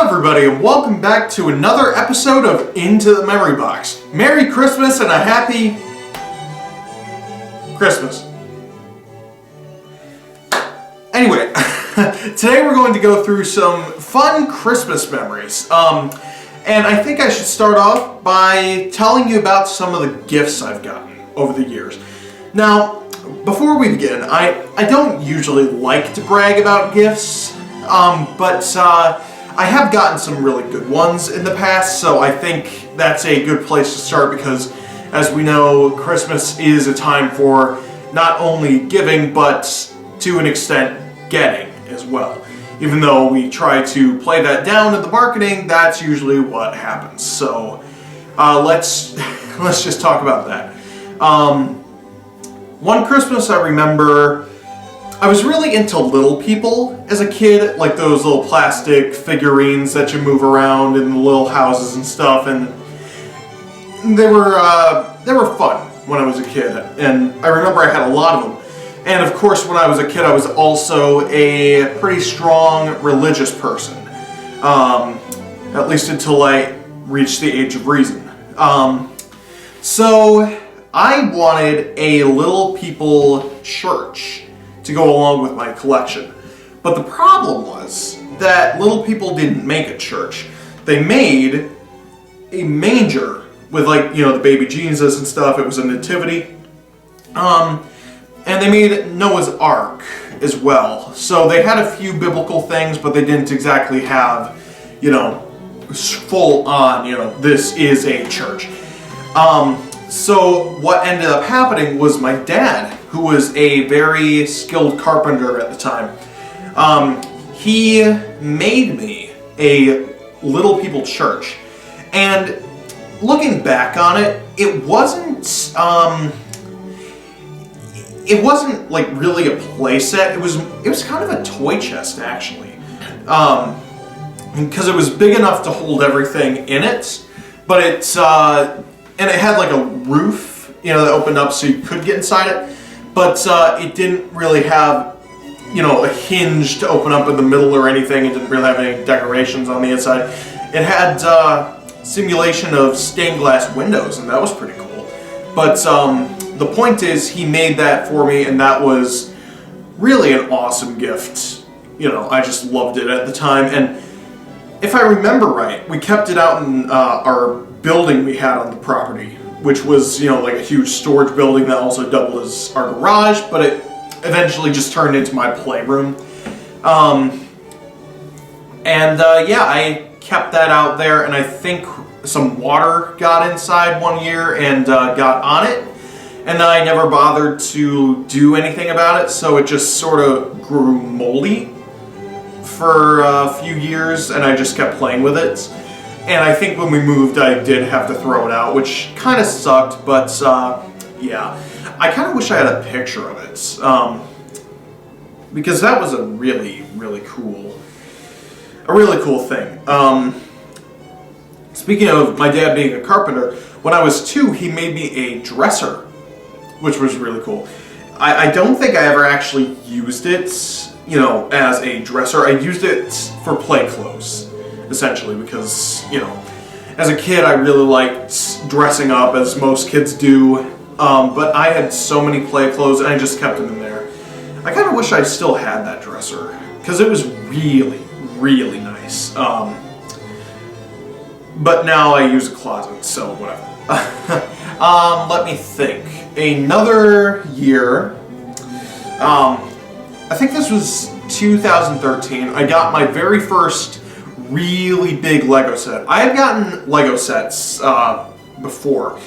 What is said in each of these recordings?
Hello everybody and welcome back to another episode of Into the Memory Box. Merry Christmas and a happy Christmas. Anyway, today we're going to go through some fun Christmas memories. And I think I should start off by telling you about some of the gifts I've gotten over the years. Now, before we begin, I don't usually like to brag about gifts, but I have gotten some really good ones in the past, so I think that's a good place to start because, as we know, Christmas is a time for not only giving, but to an extent, getting as well. Even though we try to play that down in the marketing, that's usually what happens. So let's just talk about that. One Christmas I remember, I was really into Little People as a kid, like those little plastic figurines that you move around in the little houses and stuff, and they were fun when I was a kid, and I remember I had a lot of them. And of course, when I was a kid, I was also a pretty strong religious person, at least until I reached the age of reason. So I wanted a Little People church to go along with my collection. But the problem was that Little People didn't make a church. They made a manger with, like, you know, the baby Jesus and stuff. It was a nativity. And they made Noah's Ark as well. So they had a few biblical things, but they didn't exactly have, you know, full on, you know, this is a church. So what ended up happening was my dad, who was a very skilled carpenter at the time, he made me a Little People church. And looking back on it, it wasn't like really a play set. It was kind of a toy chest actually, because it was big enough to hold everything in it, but and it had like a roof, you know, that opened up so you could get inside it, but it didn't really have, you know, a hinge to open up in the middle or anything. It didn't really have any decorations on the inside. It had simulation of stained glass windows, and that was pretty cool. But the point is, he made that for me, and that was really an awesome gift. You know, I just loved it at the time, and if I remember right, we kept it out in our building we had on the property, which was, you know, like a huge storage building that also doubled as our garage, but it eventually just turned into my playroom. Yeah, I kept that out there, and I think some water got inside one year and got on it, and I never bothered to do anything about it, so it just sort of grew moldy for a few years, and I just kept playing with it. And I think when we moved, I did have to throw it out, which kind of sucked, but yeah. I kind of wish I had a picture of it, because that was a really, really cool thing. Speaking of my dad being a carpenter, when I was 2, he made me a dresser, which was really cool. I don't think I ever actually used it, you know, as a dresser. I used it for play clothes, essentially, because, you know, as a kid I really liked dressing up, as most kids do, but I had so many play clothes and I just kept them in there. I kind of wish I still had that dresser, because it was really, really nice. But now I use a closet, so whatever. Let me think. Another year, I think this was 2013, I got my very first really big Lego set. I had gotten Lego sets before.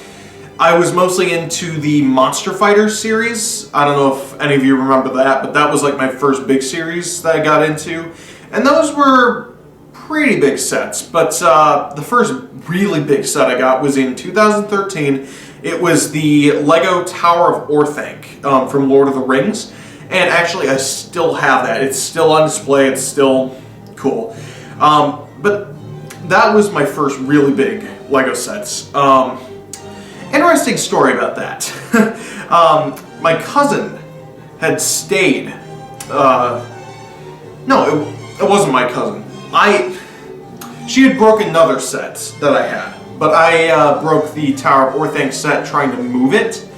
I was mostly into the Monster Fighters series. I don't know if any of you remember that, but that was like my first big series that I got into. And those were pretty big sets, but the first really big set I got was in 2013. It was the Lego Tower of Orthanc from Lord of the Rings. And actually, I still have that. It's still on display. It's still cool. But that was my first really big Lego sets. Interesting story about that. My cousin had stayed. No, it wasn't my cousin. She had broken another set that I had, but I broke the Tower of Orthanc set trying to move it,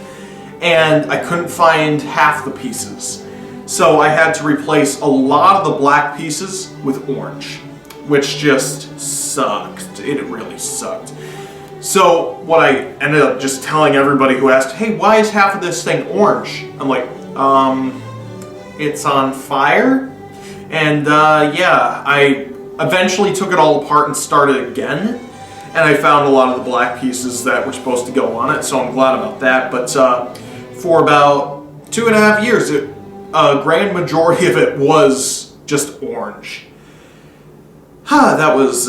and I couldn't find half the pieces. So I had to replace a lot of the black pieces with orange, which just sucked. It really sucked. So what I ended up just telling everybody who asked, hey, why is half of this thing orange? I'm like, it's on fire. And yeah, I eventually took it all apart and started again. And I found a lot of the black pieces that were supposed to go on it, so I'm glad about that. But for about 2.5 years, a grand majority of it was just orange. That was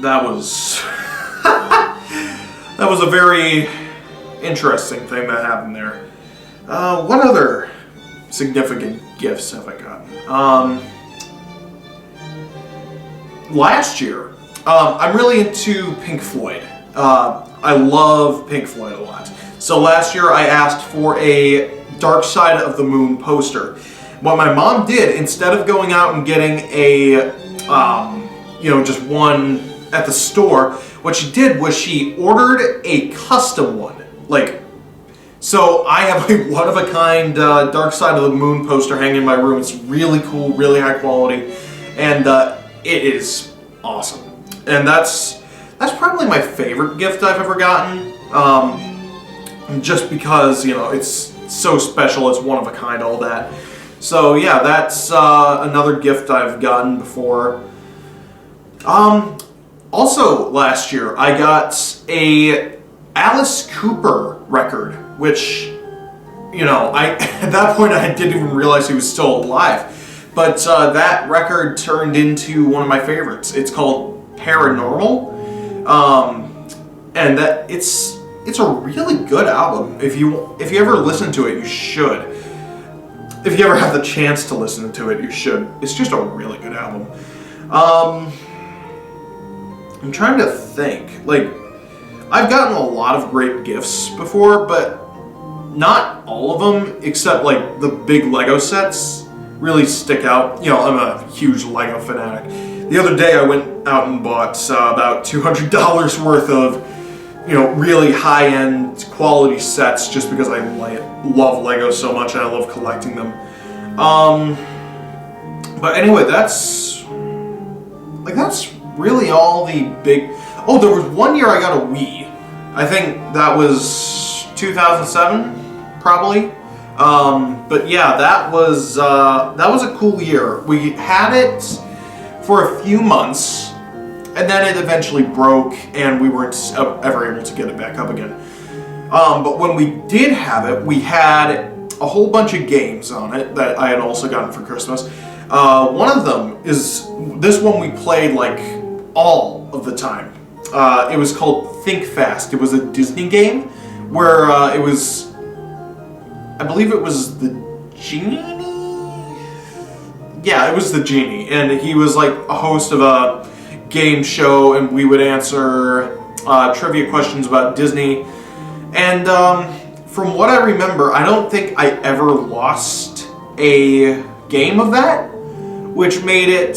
that was a very interesting thing that happened there. What other significant gifts have I gotten? Last year, I'm really into Pink Floyd. I love Pink Floyd a lot. So last year I asked for a Dark Side of the Moon poster. What my mom did, instead of going out and getting a, just one at the store, what she did was she ordered a custom one. So I have a one-of-a-kind Dark Side of the Moon poster hanging in my room. It's really cool, really high quality, and it is awesome. And that's probably my favorite gift I've ever gotten, just because, it's so special, it's one of a kind, all that. So yeah, that's another gift I've gotten before. Also last year I got a Alice Cooper record, which, at that point I didn't even realize he was still alive. But that record turned into one of my favorites. It's called Paranormal, and that it's a really good album. If you ever listen to it, you should. If you ever have the chance to listen to it, you should. It's just a really good album. I'm trying to think. I've gotten a lot of great gifts before, but not all of them, except the big Lego sets, really stick out. I'm a huge Lego fanatic. The other day I went out and bought about $200 worth of really high-end quality sets just because I love Lego so much and I love collecting them. But anyway, that's really all the big... Oh, there was one year I got a Wii. I think that was 2007, probably. But yeah, that was a cool year. We had it for a few months, and then it eventually broke, and we weren't ever able to get it back up again. But when we did have it, we had a whole bunch of games on it that I had also gotten for Christmas. One of them is this one we played all of the time. It was called Think Fast. It was a Disney game where it was, I believe it was the genie? Yeah, it was the genie, and he was a host of a game show, and we would answer trivia questions about Disney. And from what I remember, I don't think I ever lost a game of that, which made it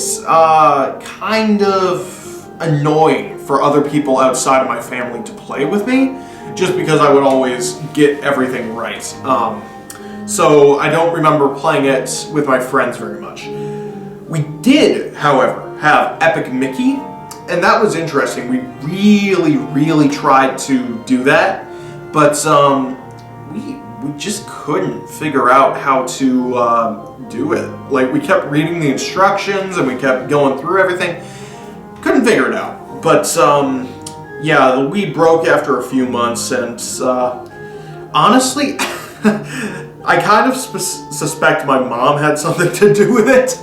kind of annoying for other people outside of my family to play with me, just because I would always get everything right. So I don't remember playing it with my friends very much. We did, however, have Epic Mickey, and that was interesting. We really tried to do that, but we just couldn't figure out how to do it. We kept reading the instructions and we kept going through everything. Couldn't figure it out. But yeah, the Wii broke after a few months, and honestly, I kind of suspect my mom had something to do with it.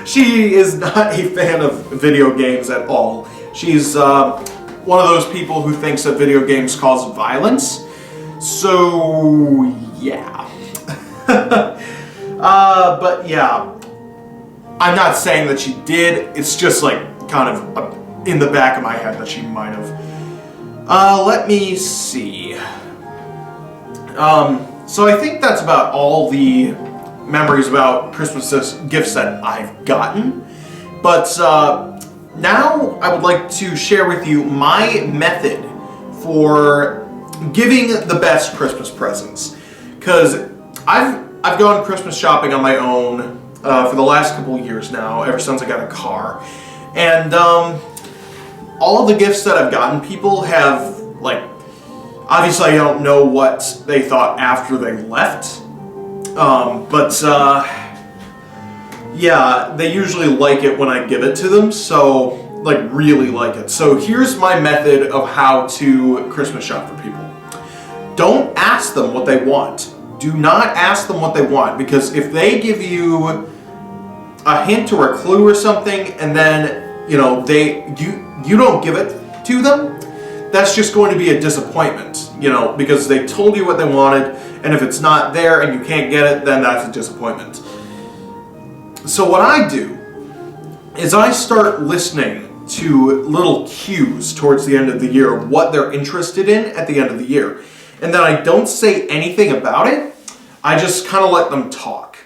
She is not a fan of video games at all. She's one of those people who thinks that video games cause violence. So, yeah. But yeah, I'm not saying that she did. It's just kind of in the back of my head that she might have. Let me see. So I think that's about all the memories about Christmas gifts that I've gotten. But now I would like to share with you my method for giving the best Christmas presents. Because I've gone Christmas shopping on my own for the last couple of years now, ever since I got a car. And all of the gifts that I've gotten people have, like, obviously I don't know what they thought after they left. Yeah, they usually like it when I give it to them, so, like, really like it. So here's my method of how to Christmas shop for people. Don't ask them what they want. Do not ask them what they want, because if they give you a hint or a clue or something, and then, you know, you don't give it to them, that's just going to be a disappointment, you know, because they told you what they wanted, and if it's not there and you can't get it, then that's a disappointment. So what I do is I start listening to little cues towards the end of the year, what they're interested in at the end of the year. And then I don't say anything about it, I just kind of let them talk.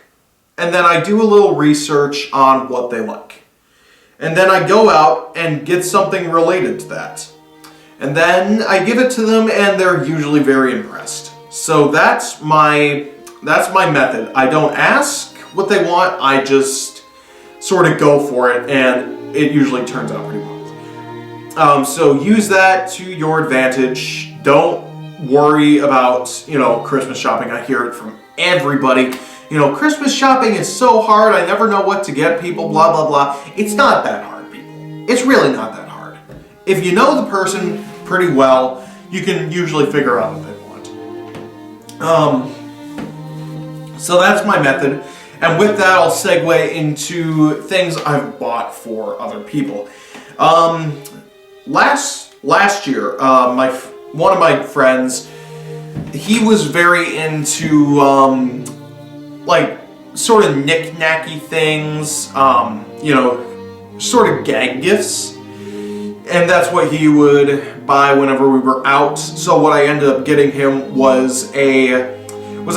And then I do a little research on what they like. And then I go out and get something related to that. And then I give it to them, and they're usually very impressed. So that's my method. I don't ask what they want, I just sort of go for it, and it usually turns out pretty well. So use that to your advantage. Don't worry about, you know, Christmas shopping. I hear it from everybody. You know, Christmas shopping is so hard, I never know what to get people, blah, blah, blah. It's not that hard, people. It's really not that hard. If you know the person pretty well, you can usually figure out what they want. So that's my method. And with that, I'll segue into things I've bought for other people. Last year, one of my friends, he was very into like sort of knick-knacky things, you know, sort of gag gifts, and that's what he would buy whenever we were out. So what I ended up getting him was a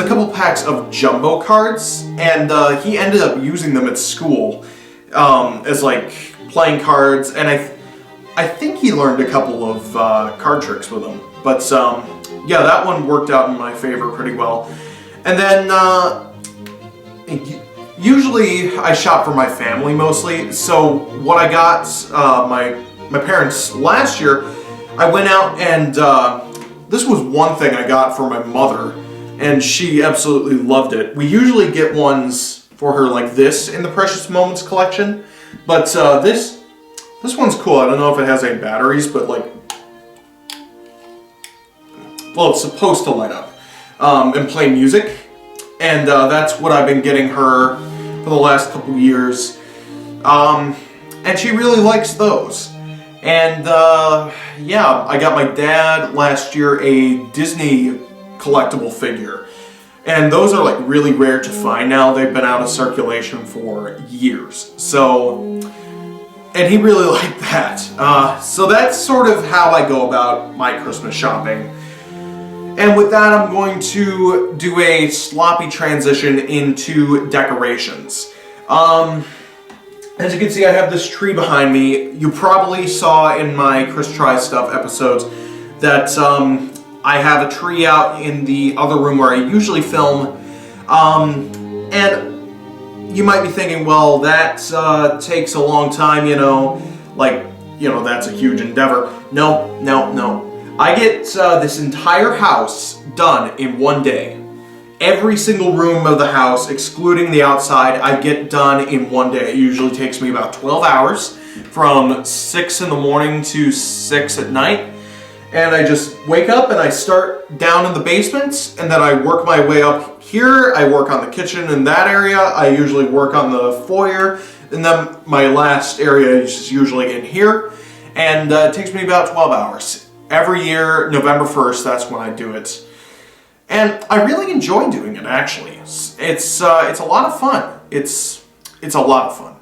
couple packs of jumbo cards, and he ended up using them at school as like playing cards, and I think he learned a couple of card tricks with them. But yeah, that one worked out in my favor pretty well. And then usually I shop for my family mostly, so what I got my parents last year, I went out and this was one thing I got for my mother, and she absolutely loved it. We usually get ones for her like this in the Precious Moments collection, but this one's cool. I don't know if it has any batteries, but like, well, it's supposed to light up and play music, and that's what I've been getting her for the last couple years, and she really likes those. And yeah, I got my dad last year a Disney collectible figure, and those are like really rare to find now. They've been out of circulation for years, so, and he really liked that. So that's sort of how I go about my Christmas shopping. And with that, I'm going to do a sloppy transition into decorations. As you can see, I have this tree behind me. You probably saw in my Chris Tries Stuff episodes that I have a tree out in the other room where I usually film. And you might be thinking, well, that takes a long time, you know, like, you know, that's a huge endeavor. No. I get this entire house done in one day. Every single room of the house, excluding the outside, I get done in one day. It usually takes me about 12 hours, from 6 in the morning to 6 at night. And I just wake up and I start down in the basement, and then I work my way up here. I work on the kitchen in that area. I usually work on the foyer, and then my last area is usually in here. And it takes me about 12 hours. Every year, November 1st, that's when I do it. And I really enjoy doing it, actually. It's a lot of fun. It's a lot of fun.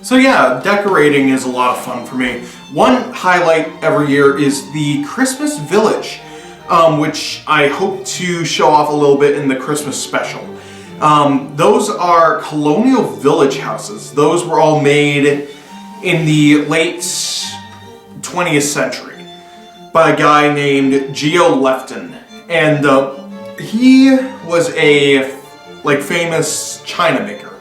So yeah, decorating is a lot of fun for me. One highlight every year is the Christmas Village, which I hope to show off a little bit in the Christmas special. Those are Colonial village houses. Those were all made in the late 20th century by a guy named C.A.F.E. And he was a famous china maker.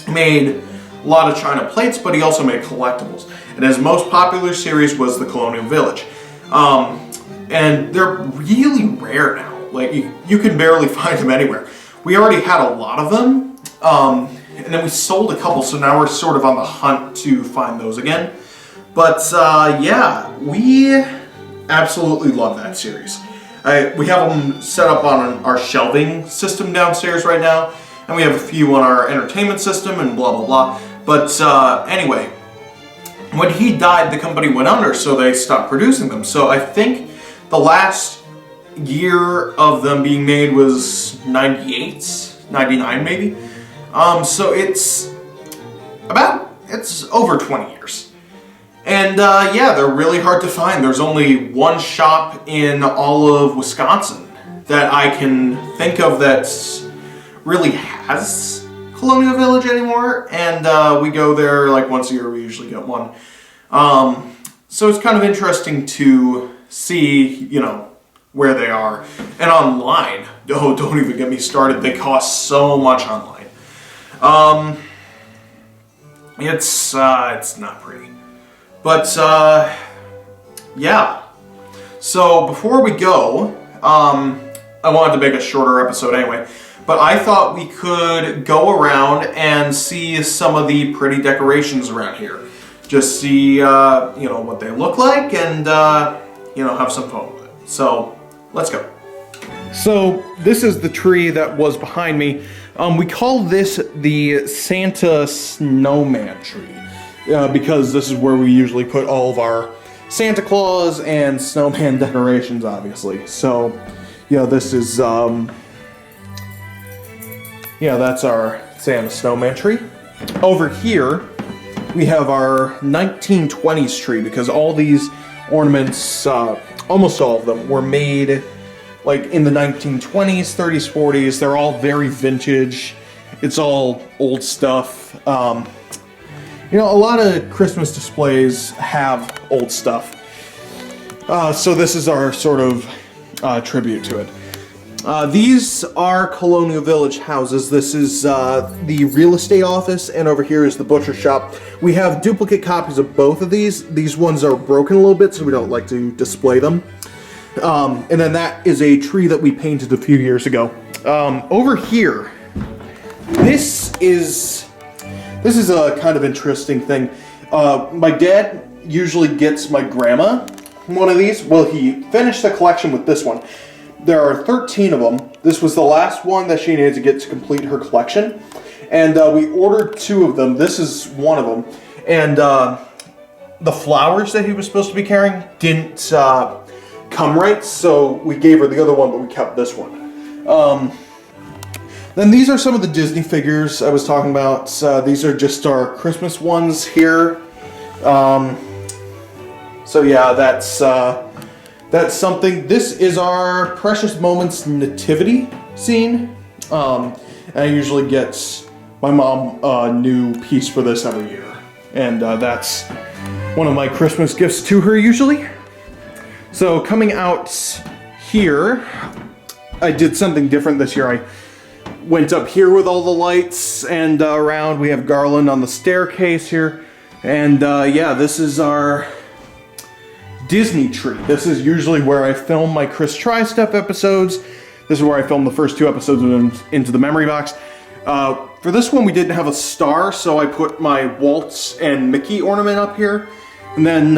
He made a lot of china plates, but he also made collectibles. And his most popular series was the Colonial Village. And they're really rare now. Like, you can barely find them anywhere. We already had a lot of them, and then we sold a couple, so now we're sort of on the hunt to find those again. But yeah, we absolutely love that series. We have them set up on our shelving system downstairs right now, and we have a few on our entertainment system and blah blah blah. But anyway, when he died, the company went under, so they stopped producing them. So I think the last year of them being made was 98, 99 maybe. So it's over 20 years. And yeah, they're really hard to find. There's only one shop in all of Wisconsin that I can think of that really has Colonial Village anymore. And we go there like once a year, we usually get one. So it's kind of interesting to see, you know, where they are. And online, oh, don't even get me started. They cost so much online. It's not pretty. But, yeah. So, before we go, I wanted to make a shorter episode anyway, but I thought we could go around and see some of the pretty decorations around here. Just see, you know, what they look like and, you know, have some fun with it. So, let's go. So, this is the tree that was behind me. We call this the Santa Snowman tree. Because this is where we usually put all of our Santa Claus and snowman decorations, obviously. So, yeah, this is, yeah, that's our Santa Snowman tree. Over here, we have our 1920s tree, because all these ornaments, almost all of them, were made, like, in the 1920s, 30s, 40s. They're all very vintage. It's all old stuff. You know, a lot of Christmas displays have old stuff. So this is our sort of tribute to it. These are Colonial Village houses. This is the real estate office, and over here is the butcher shop. We have duplicate copies of both of these. These ones are broken a little bit, so we don't like to display them. And then that is a tree that we painted a few years ago. Over here, this is a kind of interesting thing. My dad usually gets my grandma one of these. Well, he finished the collection with this one. There are 13 of them. This was the last one that she needed to get to complete her collection. And we ordered 2 of them. This is one of them. And the flowers that he was supposed to be carrying didn't come right, so we gave her the other one, but we kept this one. Then these are some of the Disney figures I was talking about. These are just our Christmas ones here. So yeah, that's something. This is our Precious Moments Nativity scene. And I usually get my mom a new piece for this every year. And that's one of my Christmas gifts to her usually. So coming out here, I did something different this year. I went up here with all the lights, and around we have garland on the staircase here. And yeah, this is our Disney tree. This is usually where I film my Chris Tri-Step episodes. This is where I filmed the first 2 episodes of Into the Memory Box. For this one we didn't have a star, so I put my Walt and Mickey ornament up here. And then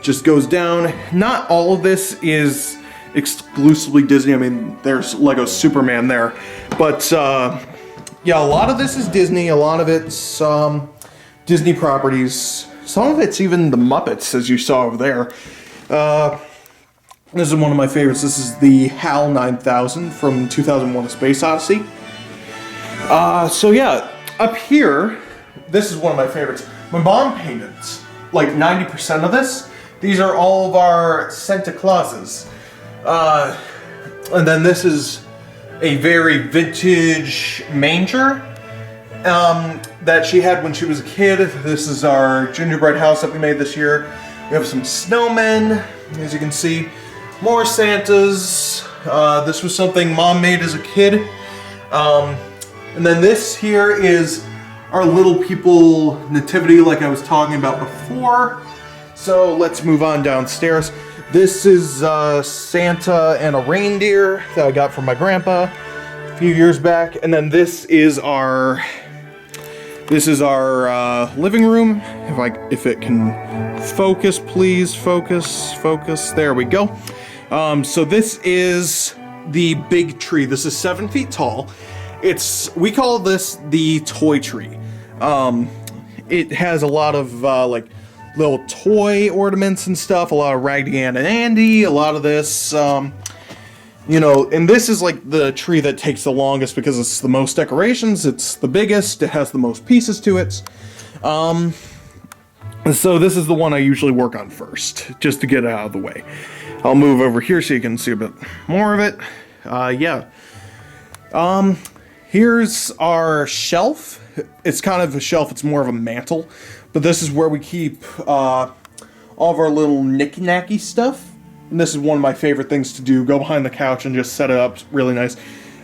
just goes down. Not all of this is exclusively Disney. I mean, there's Lego Superman there. But yeah, a lot of this is Disney. A lot of it's Disney properties. Some of it's even the Muppets, as you saw over there. This is one of my favorites. This is the HAL 9000 from 2001: A Space Odyssey. So yeah, up here, this is one of my favorites. My mom painted like 90% of this. These are all of our Santa Clauses. And then this is a very vintage manger that she had when she was a kid. This is our gingerbread house that we made this year. We have some snowmen, as you can see. More Santas. This was something Mom made as a kid. And then this here is our little people nativity like I was talking about before. So let's move on downstairs. This is Santa and a reindeer that I got from my grandpa a few years back. And then this is our living room. If it can focus, please focus. There we go. So this is the big tree. This is 7 feet tall. We call this the toy tree. It has a lot of like little toy ornaments and stuff, a lot of Raggedy Ann and Andy, a lot of this, you know, and this is like the tree that takes the longest because it's the most decorations, it's the biggest, it has the most pieces to it. So this is the one I usually work on first, just to get it out of the way. I'll move over here so you can see a bit more of it. Here's our shelf. It's kind of a shelf, it's more of a mantle, but this is where we keep all of our little knicky-knacky stuff. And this is one of my favorite things to do, go behind the couch and just set it up really nice.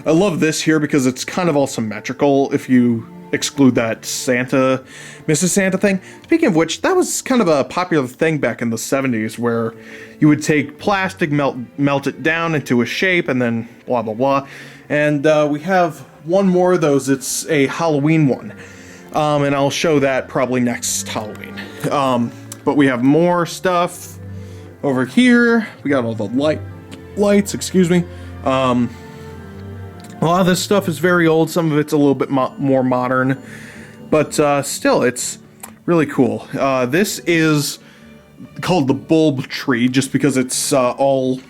I love this here because it's kind of all symmetrical if you exclude that Mrs. Santa thing. Speaking of which, that was kind of a popular thing back in the 70s where you would take plastic, melt it down into a shape, and then blah, blah, blah. And we have one more of those. It's a Halloween one. And I'll show that probably next Halloween. But we have more stuff over here. We got all the lights, excuse me. A lot of this stuff is very old. Some of it's a little bit more modern. But still, it's really cool. This is called the bulb tree just because it's all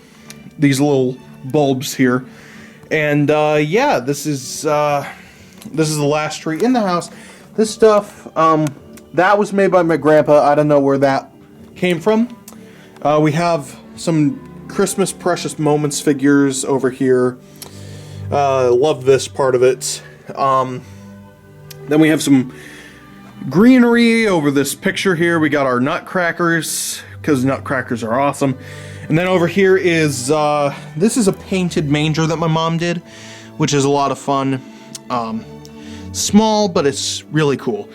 these little bulbs here. And yeah, this is the last tree in the house. This stuff, that was made by my grandpa. I don't know where that came from. We have some Christmas Precious Moments figures over here. Love this part of it. Then we have some greenery over this picture here. We got our nutcrackers, because nutcrackers are awesome. And then over here is, this is a painted manger that my mom did, which is a lot of fun. Small, but it's really cool.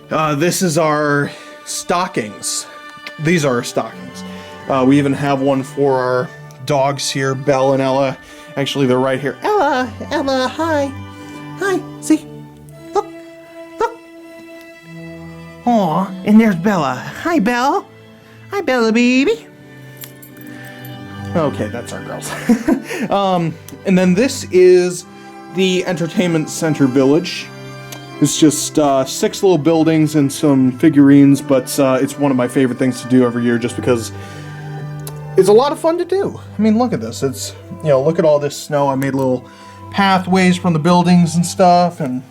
This is our stockings. These are our stockings. We even have one for our dogs here, Belle and Ella. Actually, they're right here. Ella, hi. Hi, see? Look. Aw, and there's Bella. Hi, Belle. Hi, Bella, baby. Okay, that's our girls. And then this is the Entertainment Center Village. It's just 6 little buildings and some figurines, but it's one of my favorite things to do every year just because it's a lot of fun to do. I mean, look at this. It's, you know, look at all this snow. I made little pathways from the buildings and stuff, and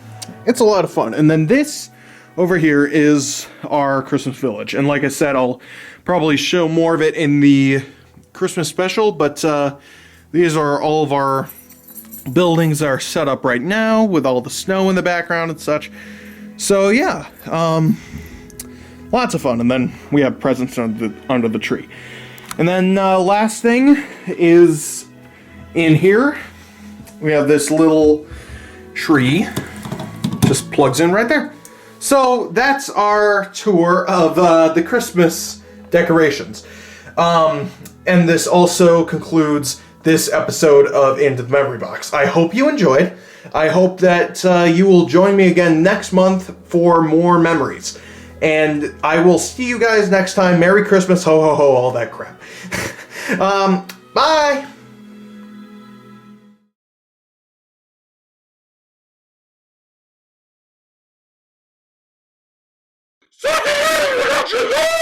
it's a lot of fun. And then this over here is our Christmas Village. And like I said, I'll probably show more of it in the Christmas special, but these are all of our buildings that are set up right now with all the snow in the background and such. So yeah, lots of fun. And then we have presents under the tree. And then last thing is in here we have this little tree, just plugs in right there. So that's our tour of the Christmas decorations. And this also concludes this episode of Into the Memory Box. I hope you enjoyed. I hope that you will join me again next month for more memories. And I will see you guys next time. Merry Christmas, ho ho ho, all that crap. Bye! Second,